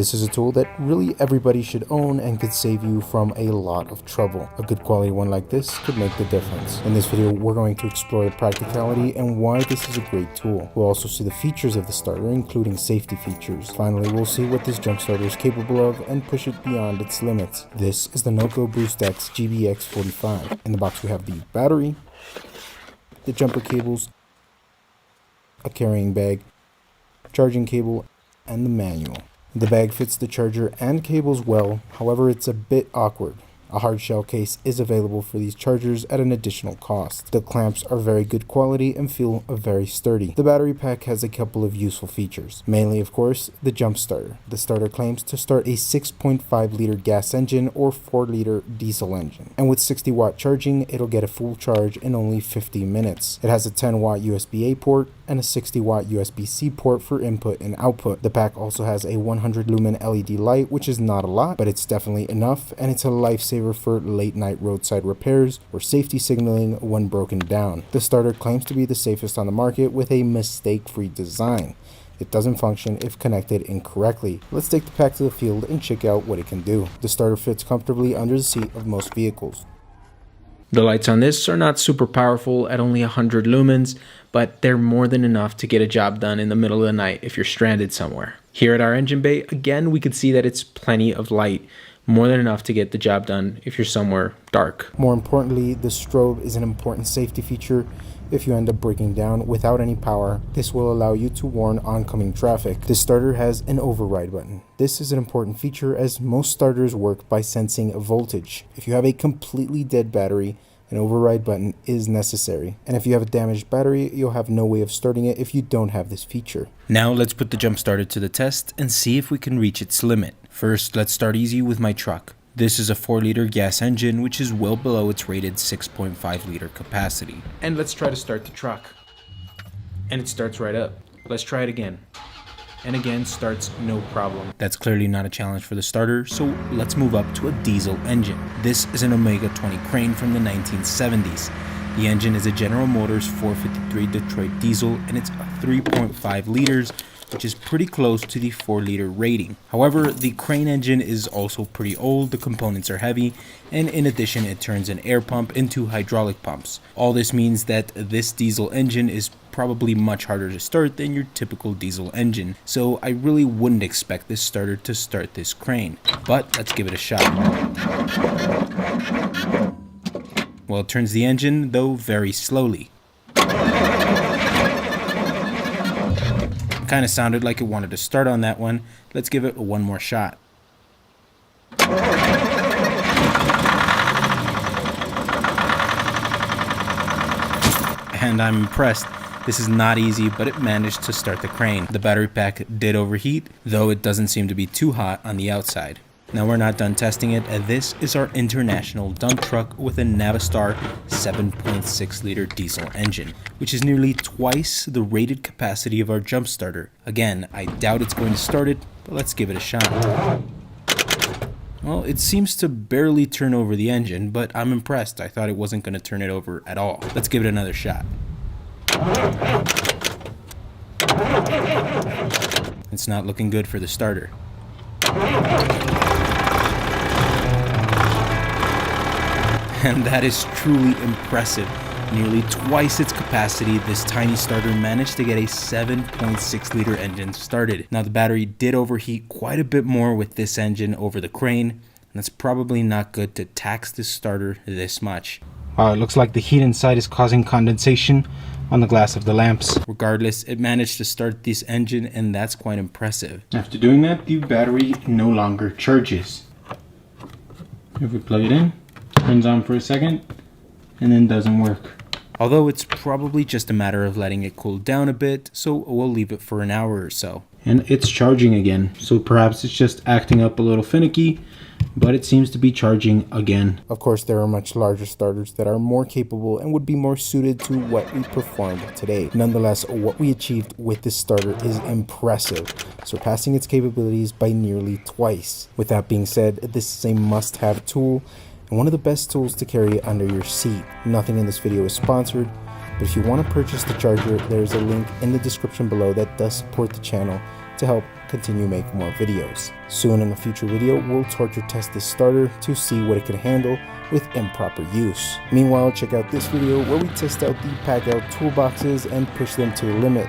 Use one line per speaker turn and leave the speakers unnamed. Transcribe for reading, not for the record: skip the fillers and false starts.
This is a tool that really everybody should own and could save you from a lot of trouble. A good quality one like this could make the difference. In this video, we're going to explore the practicality and why this is a great tool. We'll also see the features of the starter, including safety features. Finally, we'll see what this jump starter is capable of and push it beyond its limits. This is the Noco Boost X GBX45. In the box, we have the battery, the jumper cables, a carrying bag, charging cable, and the manual. The bag fits the charger and cables well, however it's a bit awkward. A hard shell case is available for these chargers at an additional cost. The clamps are very good quality and feel very sturdy. The battery pack has a couple of useful features, mainly of course the jump starter. The starter claims to start a 6.5 liter gas engine or 4 liter diesel engine, and with 60 watt charging it'll get a full charge in only 50 minutes. It has a 10 watt USB-A port and a 60 watt USB-C port for input and output. The pack also has a 100 lumen LED light, which is not a lot, but it's definitely enough, and it's a lifesaver for late night roadside repairs or safety signaling when broken down. The starter claims to be the safest on the market with a mistake-free design. It doesn't function if connected incorrectly. Let's take the pack to the field and check out what it can do. The starter fits comfortably under the seat of most vehicles.
The lights on this are not super powerful at only 100 lumens, but they're more than enough to get a job done in the middle of the night if you're stranded somewhere. Here at our engine bay, again, we could see that it's plenty of light, more than enough to get the job done if you're somewhere dark.
More importantly, the strobe is an important safety feature. If you end up breaking down without any power, this will allow you to warn oncoming traffic. This starter has an override button. This is an important feature as most starters work by sensing voltage. If you have a completely dead battery, an override button is necessary. And if you have a damaged battery, you'll have no way of starting it if you don't have this feature.
Now let's put the jump starter to the test and see if we can reach its limit. First, let's start easy with my truck. This is a 4 liter gas engine, which is well below its rated 6.5 liter capacity.
And let's try to start the truck. And it starts right up. Let's try it again. And again, starts no problem.
That's clearly not a challenge for the starter, so let's move up to a diesel engine. This is an Omega 20 crane from the 1970s. The engine is a General Motors 453 Detroit diesel, and it's 3.5 liters, which is pretty close to the 4 liter rating. However, the crane engine is also pretty old, the components are heavy, and in addition it turns an air pump into hydraulic pumps. All this means that this diesel engine is probably much harder to start than your typical diesel engine, so I really wouldn't expect this starter to start this crane. But let's give it a shot. Well, it turns the engine, though very slowly. Kind of sounded like it wanted to start on that one. Let's give it one more shot. And I'm impressed. This is not easy, but it managed to start the crane. The battery pack did overheat, though it doesn't seem to be too hot on the outside. Now we're not done testing it, and this is our international dump truck with a Navistar 7.6 liter diesel engine, which is nearly twice the rated capacity of our jump starter. Again, I doubt it's going to start it, but let's give it a shot. Well, it seems to barely turn over the engine, but I'm impressed. I thought it wasn't going to turn it over at all. Let's give it another shot. It's not looking good for the starter. And that is truly impressive. Nearly twice its capacity, this tiny starter managed to get a 7.6 liter engine started. Now the battery did overheat quite a bit more with this engine over the crane, and that's probably not good to tax this starter this much.
Wow, it looks like the heat inside is causing condensation on the glass of the lamps.
Regardless, it managed to start this engine, and that's quite impressive.
After doing that, the battery no longer charges. If we plug it in, turns on for a second, and then doesn't work.
Although it's probably just a matter of letting it cool down a bit, so we'll leave it for an hour or so.
And it's charging again, so perhaps it's just acting up a little finicky, but it seems to be charging again. Of course, there are much larger starters that are more capable and would be more suited to what we performed today. Nonetheless, what we achieved with this starter is impressive, surpassing its capabilities by nearly twice. With that being said, this is a must-have tool and one of the best tools to carry under your seat. Nothing in this video is sponsored, but if you want to purchase the charger, there's a link in the description below that does support the channel to help continue making more videos. Soon in a future video, we'll torture test this starter to see what it can handle with improper use. Meanwhile, check out this video where we test out the pack out toolboxes and push them to the limit.